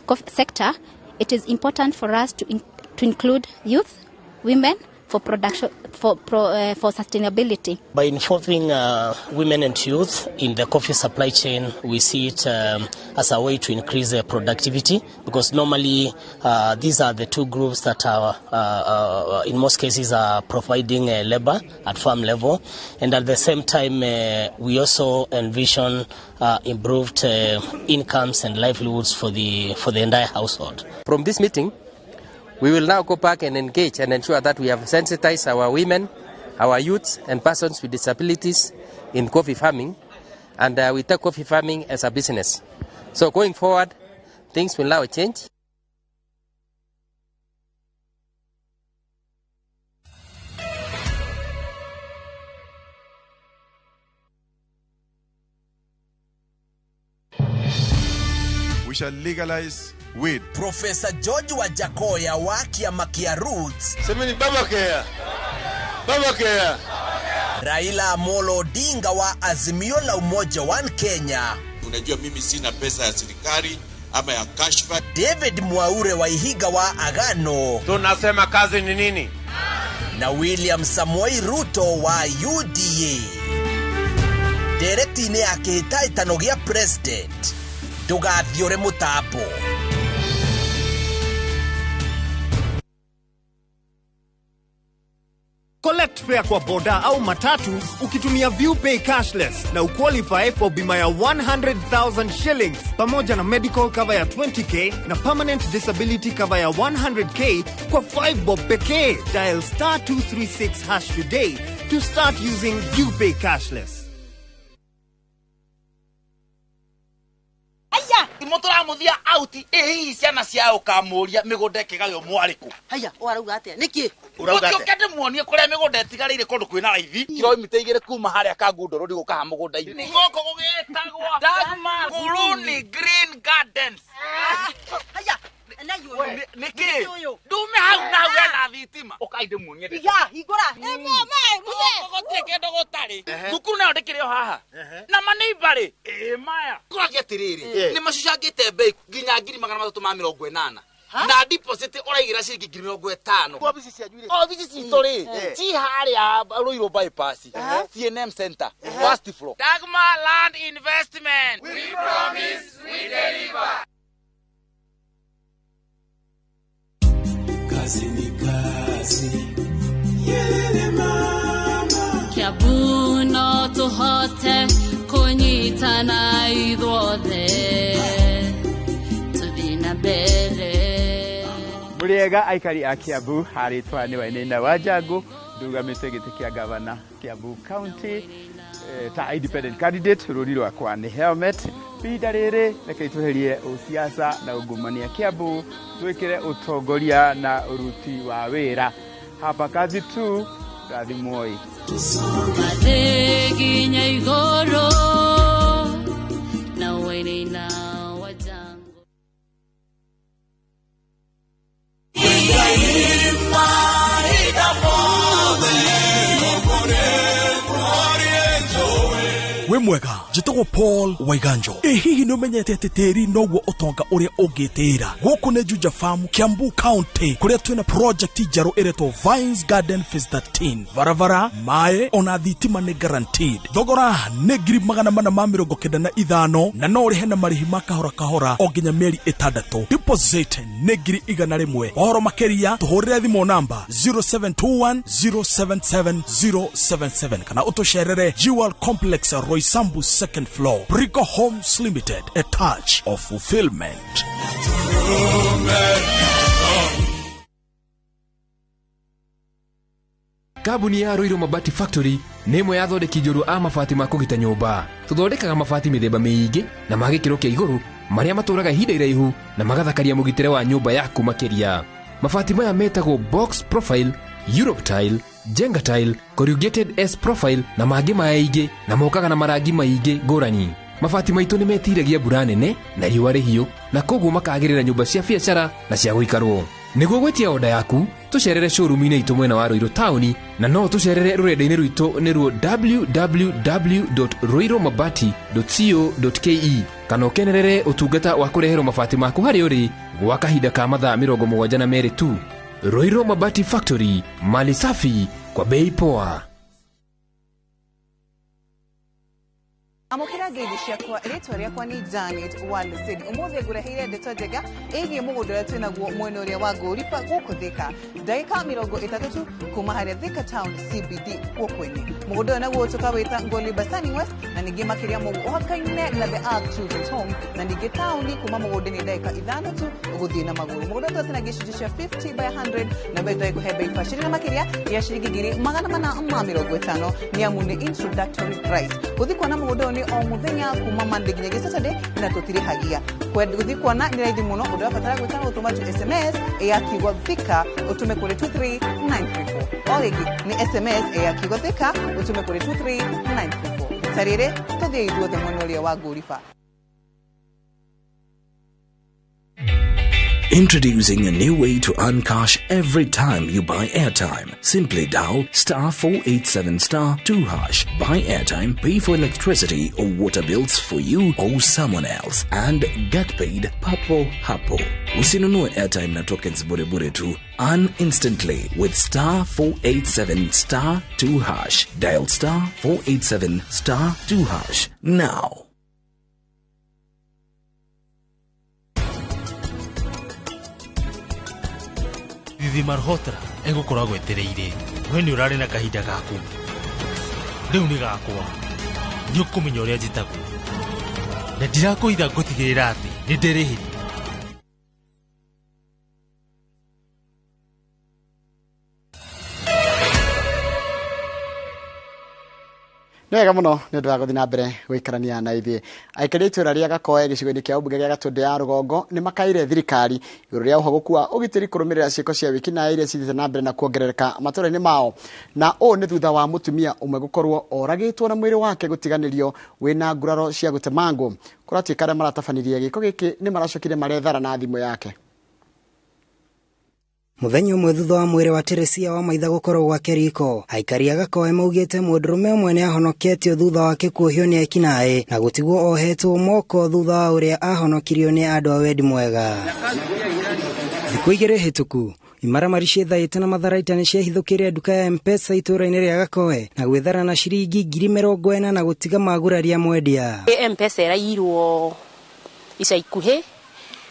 coffee sector, it is important for us to include youth, women, for production, for sustainability. By involving women and youth in the coffee supply chain, we see it as a way to increase productivity, because normally these are the two groups that are, in most cases, are providing labor at farm level, and at the same time, we also envision improved incomes and livelihoods for the entire household. From this meeting, we will now go back and engage and ensure that we have sensitized our women, our youths and persons with disabilities in coffee farming, and we take coffee farming as a business. So going forward, things will now change. We shall legalize weed. Professor George Wajakoya wa kiama kia Roots. Semeni Baba Kea. Baba Kea. Raila Amolo Odinga wa Azimio la Umoja One Kenya. Unajua mimi sina pesa ya serikali ama ya kashfa. David Mwaure wa Ihiga wa Agano. Tunasema kazi ni nini? Na William Samoei Ruto wa UDA. Directine yake itaitanogia president. Tugathiore mutapo. Collect fare kwa boda au matatu ukitumia ViewPay cashless na uqualify for bima ya 100,000 shillings pamoja na medical cover ya 20k na permanent disability cover ya 100k kwa 5 bob pekee. Dial *236# today to start using ViewPay cashless. Motora muthia out hii ciana ciao kamuria migonde kigayo mwariku. Haya, warauga atia? Niki? Urauga atia? Ukende muonie kuria migonde tigarire kondu kwina raithi. Kilomita 2 kuma haria Kangundo rodi gukaha mugunda ini. Ni goko gugitagwa Dagmar Kuluni Green Gardens. Haya, niki? Dume hau na wena thitima. Ukaide muonie. Iga, igora. Mama, muthie kendo gutari. Thukuru na ndikire haha. Na maneighbor. Maya. Kuragia tiriri. Ni macucangite bei nginya 380 na deposit oraigira ciringi 50. Office cianyu ri? Office citu ri ci haria Ruiru bypass. CNM Center, first floor. Dagmar Land Investment. We promise, we deliver. Kazi ni kazi. Yelele mama. Kiabuno tuhote kunyitana idhothe tudina bere Muriega aikari a Kiambu haritwa ni Wainaina Wanjangu ndugamite giti kia gavana Kiambu County ta independent candidate ruri rwakwa ni helmet pinda riri reke tuherie usiasa na ungumania Kiambu twikire utongoria na uruti wa wira hapa kazi tu gathi moi madegi nyaigoro na Wainaina Wanjangu we mwega jitagwo Paul Waiganjo hihi no menyete ati tiri noguo utonga uria ungitira guku ne Juja Farm Kiambu County kuria twina project njeru iretwo Vines Garden Phase 13 varavara mae ona thitima ni guaranteed thogora ne ngiri 495 na no rihe na marihi makahora kahora o nginya mieri 6 deposit ne ngiri 100 ohoro makeria tuhurire thimo namba 0721077077 kana utosherere Jewel Complex Roysambu second floor Brico Homes Limited, a touch of fulfillment. Kabuni ya Roiro Mabati Factory nĩ ĩmwe ya thondeki njũru a mabati ma kũgita nyũmba. Tũthondekaga mabati mĩthemba mĩingĩ na ma gĩkĩro kĩa igũrũ marĩa matũraga ihinda iraihu na magathakaria mũgitĩre wa nyũmba yaku makĩria. Mabati maya metagwo box profile, Europe tile, Jenga tile, corrugated S profile na mangĩ maingĩ na mokaga na marangi maingĩ ngũrani. Mabati maitũ nĩ metiragia mbura nene na riũa rĩhiũ na koguo makagĩrĩra nyũmba cia biacara na cia gũikarwo. Nĩguo gwetia oda yaku tucerere showroom-inĩ itũ mwena wa Roiro Town na no tucerere rũrenda-inĩ rwitũ nĩruo www.roiromabati.co.ke kana ũkenerere ũtungata wa kũreherwo mabati maku harĩa ũrĩ gwa kahinda ka mathaa 72 tu. Roiro Mabati Factory, mali safi kwa bei poa. Amukira ngeithio ciakwa ritwa riakwa ni Janet Wandesedi umuthi ngureheire ndeto njega igie mugunda uria twinaguo mwena uria wa Ngũriba guku Thika ndagika 30 kuma haria Thika Town CBD guku-ini mugunda uyu naguo tukawita Ngũriba Sunny West na ningi makiria mugu uhakaine na the Ark Children's Home na ningi town kuma mugunda-ini ndagika 5 tu uguthii na maguru mugunda uyu twina gicunji cia 50 by 100 na bei twaikuhe bei bashiri na makiria ya ciringi 450 ni amu ni introductory price guthi kuona mugunda ni o muthenya kuma Monday nginya Saturday na tutirihagia guthi kuona ni raithi muno undu wabatara gwitana utuma tu SMS ya Kigwa Thika utume kuri 23934 origi ni SMS ya Kigwa Thika utume kuri 23934 tarire tuthie ithuothe mwena uria wa Ngũriba. Introducing a new way to earn cash every time you buy airtime. Simply dial *487*2#. Buy airtime, pay for electricity or water bills for you or someone else, and get paid papo hapo. Usinunue airtime na tokens bure tu. Earn instantly with *487*2#. Dial *487*2# now. Thithi Malhotra egũkorwo gwetereire we nĩ ũrarĩ na kahinda gaku rĩu nĩ gakwa nĩ ũkũmenya ũrĩa njĩtagwo na ndirakũitha ngũtigĩrĩra atĩ nĩ ndĩrĩhĩria. Nega muno ni ndu guthi na mbere gwikarania na ithi aikari itũra ria Gakoe gicigo-ini kia ubunge gia Gatundu ya Rugongo ni makaire thirikari igũrũ ria ũhogoku wa ũgitĩri kũrũmĩrĩra ciĩko cia wiki na iria cithĩte na mbere na kuongerereka matũra-inĩ mao na ũũ nĩ thutha wa mũtumia ũmwe gũkorwo oragĩtwo na mwĩrĩ wake gũtiganĩrio wĩna nguraro cia gũtemangwo kũratuĩka arĩa maratabanirie gĩko gĩkĩ nĩ maracokire marethara na thimũ yake. Muthenya umwe thutha wa mwĩrĩ wa Teresia wa Maitha gũkorwo gwake riko aikari a Gakoe maugĩte mũndũrũme ũmwe nĩ ahonoketio thutha wake kuohio nĩ ekinaĩ na gũtigwo ohetwo moko thutha wa ũrĩa ahonokirio nĩ andũ a wendi mwega. Thikũ igĩrĩ hĩtũku imaramari ciethaĩte na matharaita nĩ ciahithũkĩire nduka ya M-Pesa itũra-inĩ rĩa Gakoe na gwĩthara na ciringi 40,000 na gũtiga maguraria mwendia. M-Pesa ĩraiyirwo ica ikuhĩ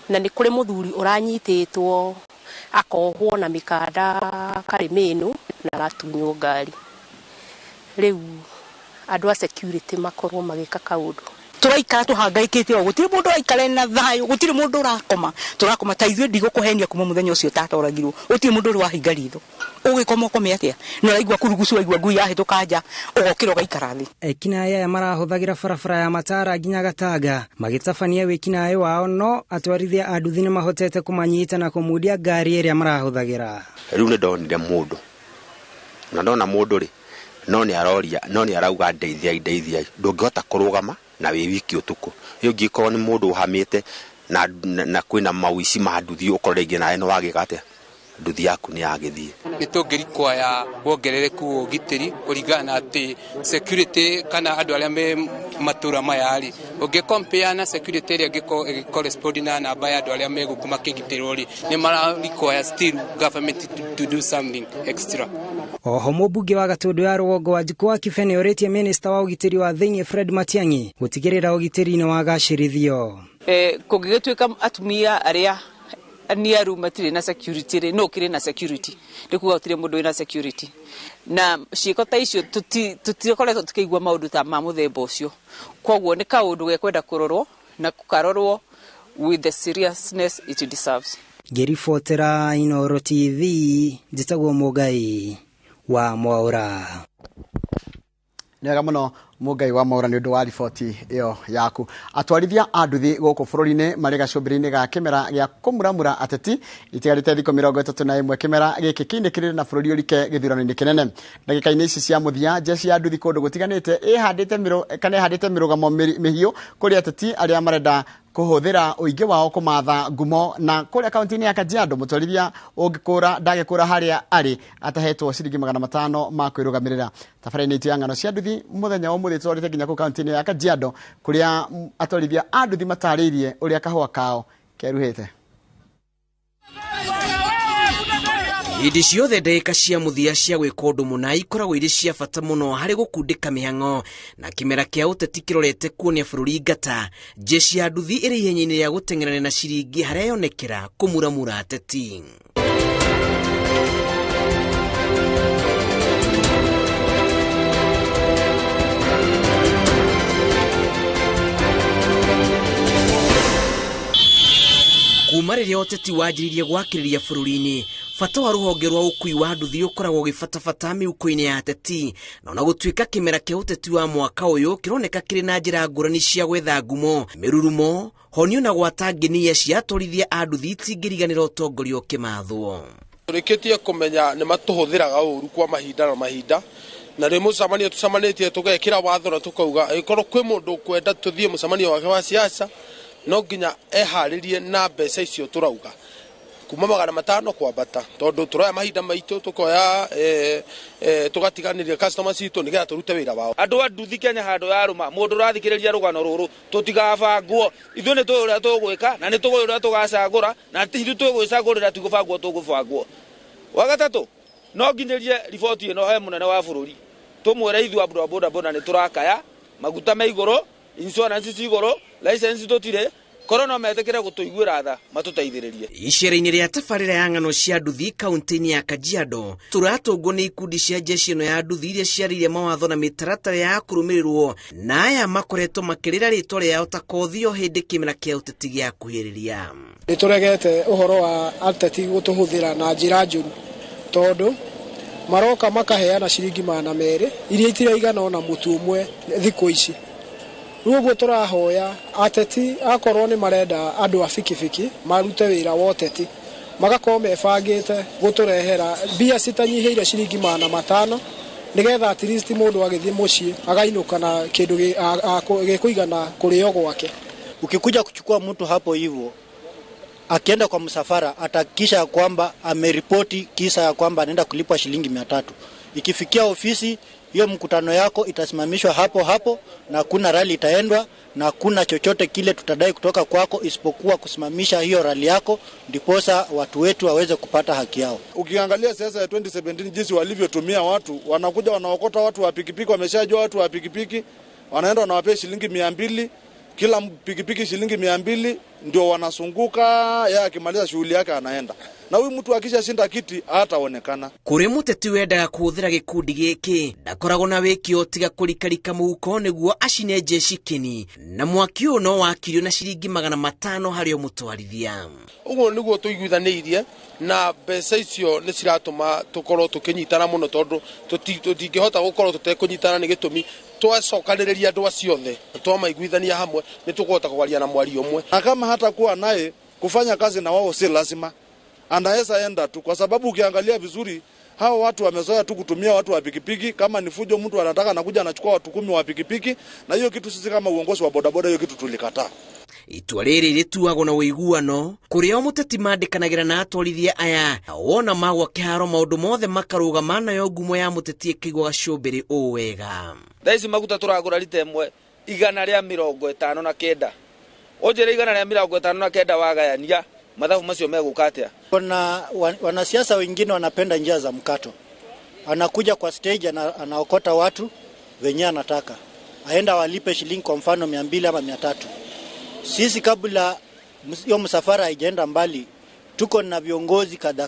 na nĩ kũrĩ mũthuri ũranyitĩtwo akohwo na mikanda karimenu na gatunywo ngari. Riu andũ a security makorwo magika kaundu turaikara tuhangaikite o gutiri mundu aikare na thayo gutiri mundu turakoma taithwe ndigo kuhenia kuma muthenya ucio tata oragirwo gutiri mundu uri wahinga ritho ugikoma kome atia no raigwa kurugucu waigwa ngui yahituka nja ugokira ugaikara thi ekina aya marahuthagira barabara ya Matara nginya Gatanga magitabania wikina ayo wao no atwarithia a nduthi ni mahotete kumanyita na kumudia ngari iria marahuthagira riu ni ndonire mundu na ndona mundu ri no ni aroria no ni arauga ndeithia ndungihota kurugama na wi wiki utuku iyo ngiko ni mundu uhamite na kwina mawici ma nduthi ukorege nae no wagikate nduthi yaku ni agithie nitungirikwa ya wongerereku ugitiri kurigana ati security kana andu aria me matura mayari uge compare na security ria giko correspond na namba ya andu aria me gukuma kigitirori ni mararikwa still government to do something extra. Oho mũmbunge wa Gatundu ya Rũgongo wa Njukua Kibene oretie minister wa ugitiri wa thĩinĩ Fred Matiang'i gutigirira ugitiri ni wagacĩrithio kũngĩgĩtuĩka atumia aria niaru matire na security no kire na security ndikuga utire mundu ina security na ciiko ta icio tutikoretwo tukigwa maundu ta ma muthemba ucio kwoguo ni kaundu gekwenda kurorwo na kukarorwo with the seriousness it deserves. Ngiribotera Inooro TV njitagwo Mugai wa Mwaura. Nega muno Mugai wa Mwaura ni undu wa riboti iyo yaku. Atwarithia a nduthi guku bururi-ini mari gacumbiri-ini ga kimera gia kumuramura ateti itigarite thiko 31 kimera giki kiindikirire na bururi urike githurano-ini kinene. Ndagika-ini ici cia muthia jeshi ya nduthi kundu gutiganite ihandite mirugamo mihiu kuri ateti aria marenda kuhuthira uingi wao kumatha ngumo na kuria kaunti-ini ya Kajiado mutwarithia ungikura ndagikura haria ari atahetwo ciringi 500 ma kwirugamirira. Tafara-ini itu ya ng'ano cia nduthi muthenya wa muthi twarite nginya ku kaunti-ini ya Kajiado kuria atwarithia a nduthi mataririe uria kahua kao keruhite. Hĩndĩ ciothe ndagĩka cia mũthia cia gwĩka ũndũ mũna ikoragwo irĩ cia bata mũno harĩ gũkundĩka mĩhang'o na kĩmera kĩa ũteti kĩrorete kuonia bũrũri ngata jeshi ya nduthi ĩrĩ ihenya-inĩ rĩa gũteng'erana na ciringi harĩa yonekera kũmuramura ateti. Kuma rĩrĩa ũteti wanjĩrĩirie gwakĩrĩria bũrũri-inĩ bata wa rũhonge rwa ũkui wa nduthi ũkoragwo ũgĩbatabata mĩhuko-inĩ ya ateti na ona gũtuĩka kĩmera kĩa ũteti wa mwaka ũyũ kĩroneka kĩrĩ na njĩra ngũrani cia gwetha ngumo mĩrurumo honio na gwata ngĩnia cia atwarithia a nduthi itingĩriganĩra ũtongoria ũkĩmathwo. Tũrĩkĩtie kũmenya nĩ matũhũthĩraga ũru kwa mahinda na mahinda na rĩ mũcemanio tũcemanĩtie tũgekĩra watho na tũkauga ĩkorwo kwĩ mũndũ kwenda tũthiĩ mũcemanio wake wa siasa no nginya eharĩrie na mbeca icio tũrauga kuma 500 kwambata tondu turoya mahinda maitũ tukoya tugatiganĩria customers itu nigetha turute wĩra wao. Andu a nduthi Kenya handu ya ruma mundu rathikĩrĩria rugano ruru tutigabangwo ithuĩ nĩ tũĩ ũrĩa tũgwĩka na nĩ tũĩ ũrĩa tũgacagũra na ithuĩ tũgwĩcagũrĩra tigũbangwo tũgũbangwo. Wagatatũ no nginyĩrie riboti ĩno he mũnene wa bũrũri tũmwĩre ithuĩ andũ a bodaboda nĩ tũrakaya maguta me igũrũ insurance ci igũrũ license tũtirĩ korona metekera gutuiguira tha matutaithiririe. Icera-inĩ rĩa tabarĩra ya ng'ano cia nduthi kaunti-inĩ ya Kajiado turatũngwo nĩ ikundi cia jeshi ĩno ya nduthi iria ciarĩire mawatho na mĩtaratara ya kũrũmĩrĩrwo na aya makoretwo makĩrĩra rĩtwa rĩao ta kothi o hĩndĩ kĩmera kĩa ũteti gĩakuhĩrĩria. Nĩ tũregete ũhoro wa ateti gũtũhũthĩra na njĩra njũru tondũ maroka makaheana ciringi 200 iria itiraigana ona mũtu ũmwe thikũ ici. Ruo turahoya ateti akorwo ni marenda andu a fikifiki marute wira wa uteti magakorwo mebangite guturehera bia citanyihiire ciringi 500 nigetha at least mundu agithie mucii againuka na kindu gikuigana kurio gwake. Ukikuja kuchukua mtu hapo hivyo akienda kwa msafara atakisha kwamba ameripoti kisa ya kwamba anaenda kulipwa shilingi 300. Ikifikia ofisi hiyo mkutano yako itasimamishwa hapo hapo na kuna rally itaendwa na kuna chochote kile tutadai kutoka kwako isipokuwa kusimamisha hiyo rally yako ndiposa watu wetu waweze kupata haki yao. Ukiangalia siasa ya 2017 jinsi walivyotumia watu, wanakuja wanaokota watu wa pikipiki, wameshajua watu wa pikipiki, wanaenda wanawapea shilingi 200 kila pikipiki shilingi 200 ndio wanasunguka, yeye akimaliza shughuli yake anaenda. Na huyu mtu akishashinda kiti hataonekana. Kuri muteti wendaga kuthira gikundi giki ndakoragwo na wikio tiga kurikarika muhuko niguo acine jeshi kini na mwaki uno wakirio na shilingi 500 hario mutwarithia. Uguo niguo tuiguithaniirie na mbeca icio ni ciratuma tukorwo tukinyitana muno tondu tutingihota gukorwo tutekunyitana ni gitumi twacokaniriria andu aciothe twamaiguithania hamwe ni tukuhota kugaria na mwari umwe. Na kama hata kuwa naye kufanya kazi na wao si lazima, anaweza enda tu, kwa sababu ukiangalia vizuri hao watu wamezoea tu kutumia watu wa pikipiki. Kama ni fujo mtu anataka anakuja anachukua watu 10 wa pikipiki, na hiyo kitu sisi kama uongozi wa bodaboda hiyo kitu tulikataa. Itua riri rituagwo na wiguano kuria muteti mandikanagira na atwarithia aya wona magwa kiharo maundu mothe makarugama nayo ngumo ya muteti ikigwa gacumbiri o wega. Thaici maguta turagura rita imwe 159 onjere 159 wagayania mathabu macio meguka atia. Kuna wanasiasa wengine wanapenda njia za mkato. Anakuja kwa stage anaokota watu wenye anataka. Aenda walipe shilingi kwa mfano 200 ama 300. Sisi kabla hiyo msafara haijaenda mbali, tuko na viongozi kadhaa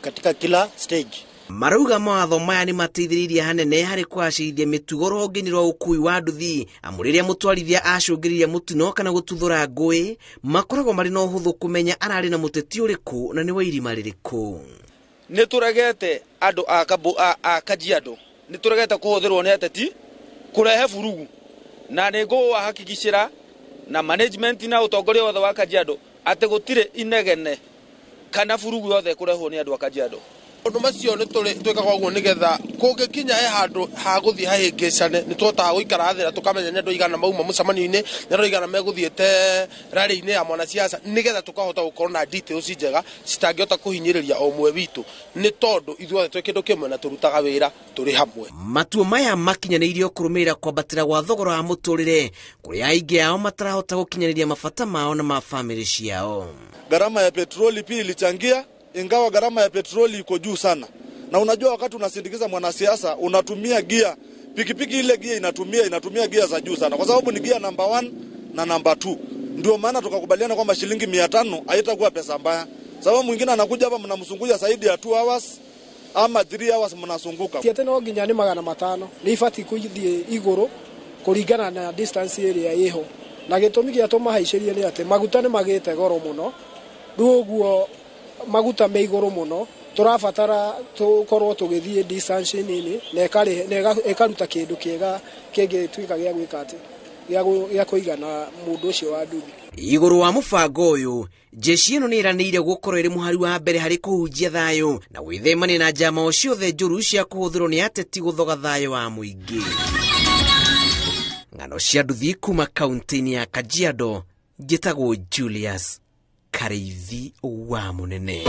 katika kila stage. Marauga mawatho maya ni mateithiririe hanene hari kwacirithia mitugo rũhonge-inĩ rwa ũkui wa nduthi amu rĩrĩa mũtwarithia acũngĩrĩria mũtino kana gũtuthũra ngũĩ makoragwo marĩ na ũhũthũ kũmenya ararĩ na mũteti ũrĩkũ na nĩ wa irima rĩrĩkũ. Nĩ tũregete andũ a Kajiado, nĩ tũregete kũhũthĩrwo nĩ ateti kũrehe furugu, na nĩ ngũhakikishĩra na management na ũtongoria wothe wa Kajiado atĩ gũtirĩ inegene kana furugu yothe kũrehwo nĩ andũ a Kajiado. Undu macio ni twikaga uguo nigetha kungikinya handu ha guthii hahingicane ni twotaga guikara thira tukamenya nendo igana mauma mucamanio-ini nendo igana meguthiete rally-ini ya mwana siasa nigetha tukahota gukorwo na details njega citangihota kuhinyiriria o mwe witu ni tondu ithuothe twi kindu kimwe na turutaga wira turi hamwe. Matuo maya makinyanĩirio kũrũmĩrĩra kwambatĩra gwa thogora wa mũtũrĩre kũrĩa aingĩ ao matarahota gũkinyanĩria mabata mao na ma family ciao. Gharama ya petroli pia ilichangia, ingawa gharama ya petroli iko juu sana. Na unajua wakati unasindikiza mwanasiasa unatumia gia, pikipiki ile gia inatumia gia za juu sana, kwa sababu ni gia number 1 na number 2. Ndio maana tukakubaliana kwamba shilingi 500 haitakuwa pesa mbaya. Sababu mwingine anakuja hapa mnamsunguja zaidi ya 2 hours ama 3 hours mnasunguka. Tiete no nginya ni 500 ni ifati kuithie iguru kuringana na distance area iho. Na gitumi gia tumahaicirie ni ate maguta ni magite goro muno. Ruguo maguta me iguru muno turabatara tukorwo tugithie distance nini na ekaruta kindu kiega kenge twika gya gwika ati gya kuigana mundu ucio wa nduthi. Iguru wa mubango uyu jeshi ino ni iranĩire gukorwo iri muhari wa mbere hari kuhunjia thayo na gwithemania na njama ciothe njũru cia kuhuthirwo ni ateti guthoga thayo wa muingi. Ng'ano cia nduthi kuma kaunti-inĩ ya Kajiado, njĩtagwo Julius Kareithi wa Munene.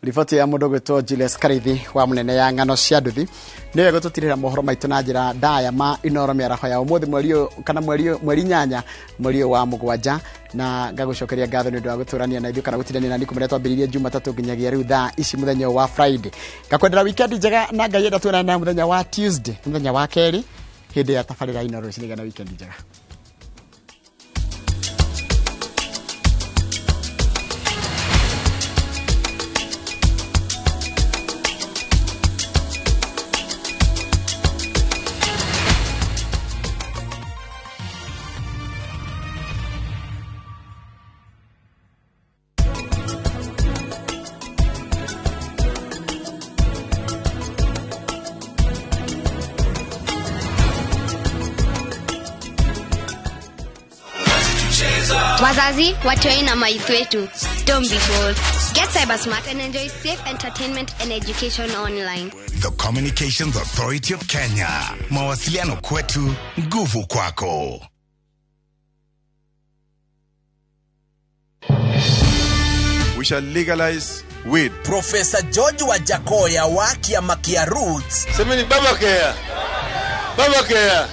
Riboti ya mundu gwitwo Julius Kareithi wa Munene ya ng'ano cia nduthi niwe gututirira mohoro maitu na njira ndaya ma Inoro mĩaraho ya umuthi mweri nyanya mweri wa mugwanja na ngagucokeria ngatho ni undu wa guturania na ithuĩ kana gutindania na niku mĩrĩa twambĩrĩirie Jumatatu nginyagia rĩu thaa ici mũthenya wa Friday. Ngakwendera weekend njega na Ngai enda tuonane na mũthenya wa Tuesday mũthenya wa kerĩ hĩndĩ ya tabarĩra Inoro cinigana weekend njega. Wazazi, watoeni na maithu wetu. Don't be fooled. Get cyber smart and enjoy safe entertainment and education online. The Communications Authority of Kenya. Mawasiliano kwetu, nguvu kwako. We shall legalize weed. Professor George Wajakoya wa Kiamakia Roots. Semeni Baba Kea. Baba Kea.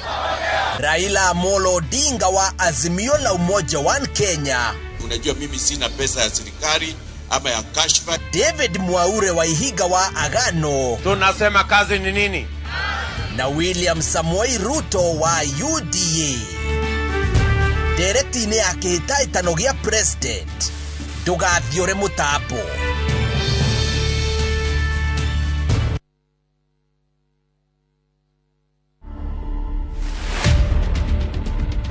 Raila Amolo Odinga wa Azimio la Umoja One Kenya. unajua mimi sina pesa ya serikali ama ya kashfa. David Mwaure wa Ihiga wa Agano. Tunasema kazi ni nini? Na William Samoei Ruto wa UDA. Dereti ni akihita itanogia president. Tugathiore mutapo.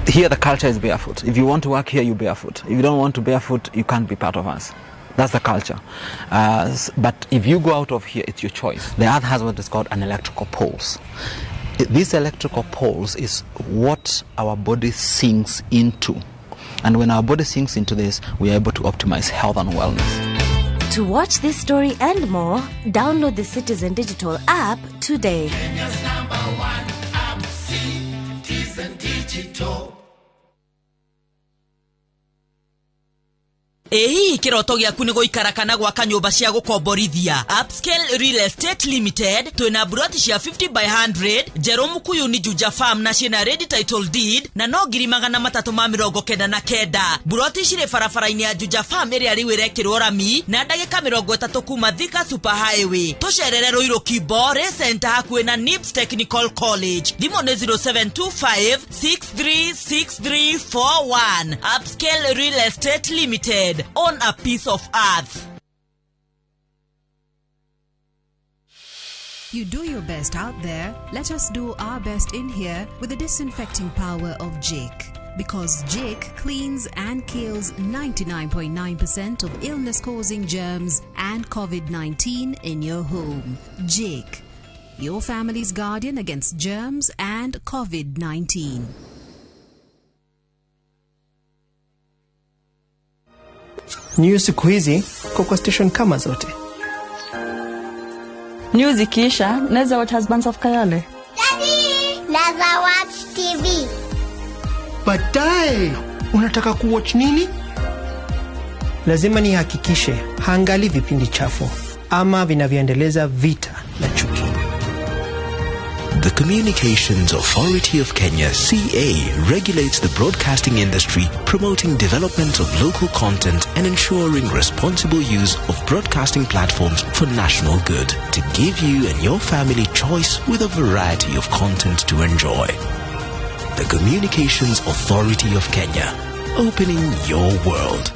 Here the culture is barefoot. If you want to work here, you barefoot. If you don't want to barefoot, you can't be part of us. That's the culture. But if you go out of here, it's your choice. The earth has what is called an electrical pulse. This electrical pulse is what our body sinks into. And when our body sinks into this, we are able to optimize health and wellness. To watch this story and more, download the Citizen Digital app today. Kenya's #1 app, Citizen Digital. Ehi kiroto gyaku ni goikara kana gwaka nyumba cia gukomborithia. Upscale Real Estate Limited twina buroti cia 50 by 100 Jero Mukuyu ni Juja Farm na ciena ready title deed na no ngiri 399. Buroti cire barabara-ini ya Juja Farm ĩrĩa rĩu ĩrekĩrwo rami na ndagĩka 30 kuma Thika Super Highway. Tucerere Ruiru Kibore Center hakuhĩ na NIPS Technical College. Thimo nĩ 0725636341. Upscale Real Estate Limited. On a piece of earth. You do your best out there. Let us do our best in here with the disinfecting power of Jake. Because Jake cleans and kills 99.9% of illness-causing germs and COVID-19 in your home. Jake, your family's guardian against germs and COVID-19. News siku hizi kwa station kama zote. News ikiisha, naweza watch Husbands of Kayole. Daddy, naweza watch TV. Baadaye, unataka kuwatch nini? Lazima nihakikishe haangali vipindi chafu ama vinavyoendeleza vita na chuki. The Communications Authority of Kenya, CA, regulates the broadcasting industry, promoting development of local content and ensuring responsible use of broadcasting platforms for national good, to give you and your family choice with a variety of content to enjoy. The Communications Authority of Kenya, opening your world.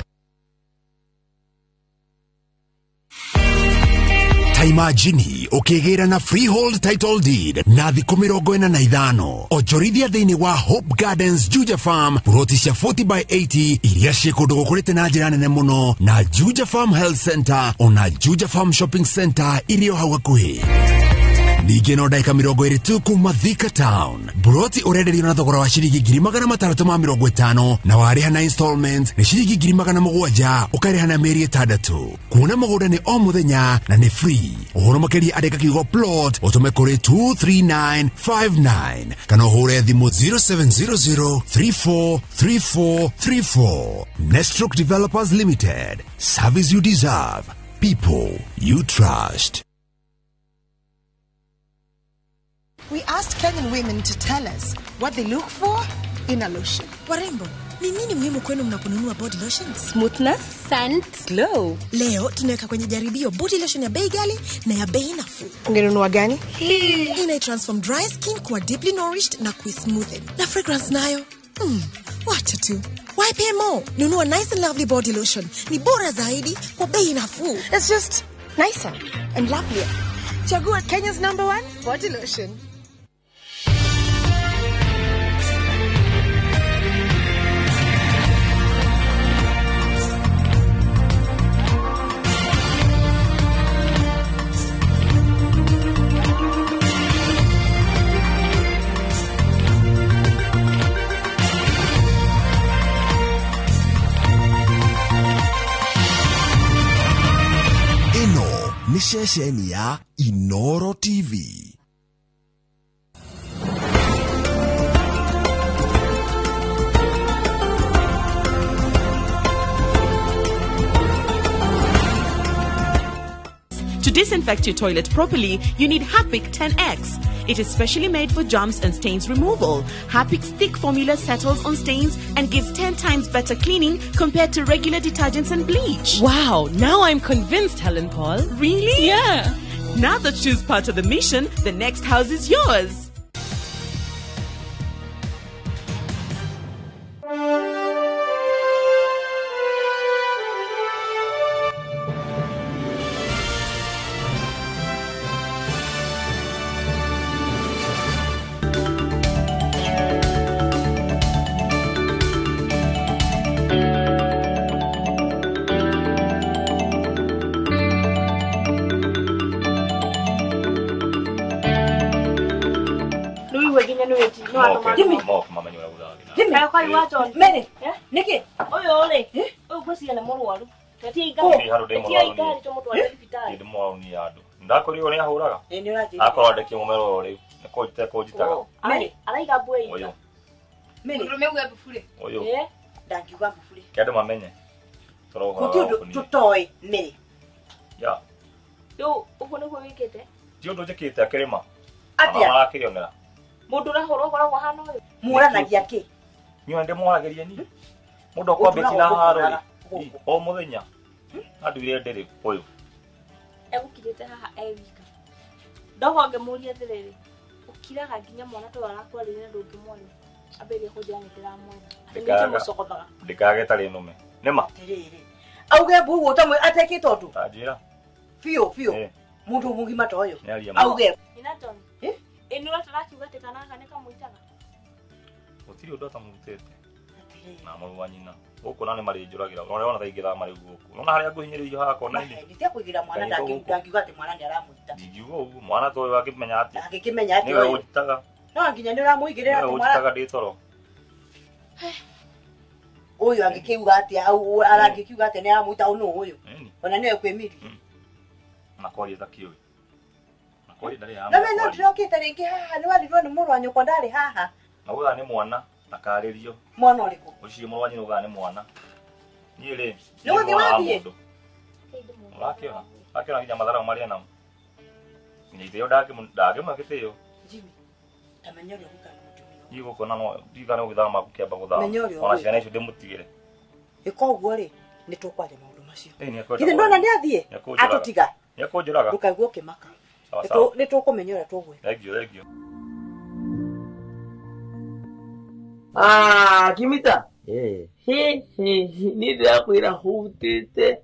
Taimagini ukigera na freehold title deed na thikũ 45 onjorithia thĩinĩ wa Hope Gardens Juja Farm buroti cia 40 by 80 iria ciĩ kũndũ gũkũrĩte na njĩra nene mũno na Juja Farm Health Center ona Juja Farm Shopping Center irio hau hakuhĩ. Ningĩ no ndagĩka 20 tu kuma Thika Town. Buroti ũrenderio na thogora wa ciringi 650 na warĩha na installment nĩ ciringi 700 ũkarĩha na mĩeri 6. Kuona mũgũnda nĩ o mũthenya na nĩ free. Ũhoro makĩria andĩka kiugo plot ũtũme kũrĩ 23959 kana ũhũre thimũ 0700343434. Nestroke Developers Limited. Service you deserve. People you trust. We asked Kenyan women to tell us what they look for in a lotion. Warembo, ni nini muhimu kwenu mnaponunua body lotions? Smoothness, scent, glow. Leo tunaweka kwenye jaribio body lotion ya bei ghali na ya bei nafuu. Ungenunua gani? Hii inai-transform dry skin kuwa deeply nourished na kui-smoothen. Na fragrance nayo, wacha tu. Why pay more? Nunua nice and lovely body lotion. Ni bora zaidi kwa bei nafuu. It's just nicer and lovelier. Chagua Kenya's #1 body lotion. Ni ceceni ya Inoro TV. To disinfect your toilet properly, you need Harpic 10X. It is specially made for germs and stains removal. Harpic's thick formula settles on stains and gives 10 times better cleaning compared to regular detergents and bleach. Wow, now I'm convinced, Helen Paul. Really? Yeah. Now that she's part of the mission, the next house is yours. Mary, Nikki, ole. Kusia na mwaru. Tatiga. Ndi mwauni yadu. Ndakori one ahuraga. Ni uraje. Akora ndeki mumero ore. Ko jitaga. Mary, araiga bwe. Oyo. Mary, rumewe bufure. Oyo. Ndakiwa bufure. Kende mamenye. Toroga. Tutoy, Mary. Ya. Yo, ubone ko wikete. Dio ndojekite akirima. Atia. Mama akiyongera. Mundu rahoro gora kwa hano yo. Muranagia ki? Nyo ndi mwageria ni. Mundu kwa beti na haro. O muthenya. Adwire ndiri oyo. Egukirite haha ewika. Ndohonge murie thiriri. Ukiraga nginya mwana to arakwarire ndungimwona. Aberie kujana ndiramwona. Ndimusokothaga. Ndikage tari nume. Nema. Tiriri. Auge bu utamwe ateke totu. Ajira. Fio. Mundu mugima toyo. Auge. Inaton. Eni watu rakiuga tekanaga nikamuitaga. Utiri undu atamutete. Na mwaru wanyina. Guku nani mari njuragira. Ona thaigera mari guku. Ona haria nguhinyiririo hako na ndi. Nditia kuigira mwana ndakiuga ati mwana ndi aramuita. Ndigiuga ugu mwana to akimenya ati. Akikimenya ati. Niwe utitaga. No nginya ndi ramuigirira ati mwana. Utitaga nditoro. Oyo angikiuga ati au arangikiuga ati ni aramuita ono oyo. Ona niwe kwemiri. Nakori thakio. Na mena ndrokite ringi haha ni walirwo ni muru wanyu ndari haha. Na uga ni mwana nakaririo. Mwana uriku. Ucio muru wanyu uga ni mwana. Ni ri. No ni wathie. Rakiona. Rakiona nginya mathara mari na. Ni ithio ndage makitio. Jimmy. Tamenyori guka mutumio. Yigo kona no digana ugithama kukiamba guthama. Ona ciana icio ndimutigire. Ikoguo ri ni tukwaje maundu macio. Githe ndona ndi athie. Atutiga. Yakujuraga. Ndukaiguo kimaka. Ni tukumenyora tugwe. Thengio. Kimita. Ni ndakwira hutite.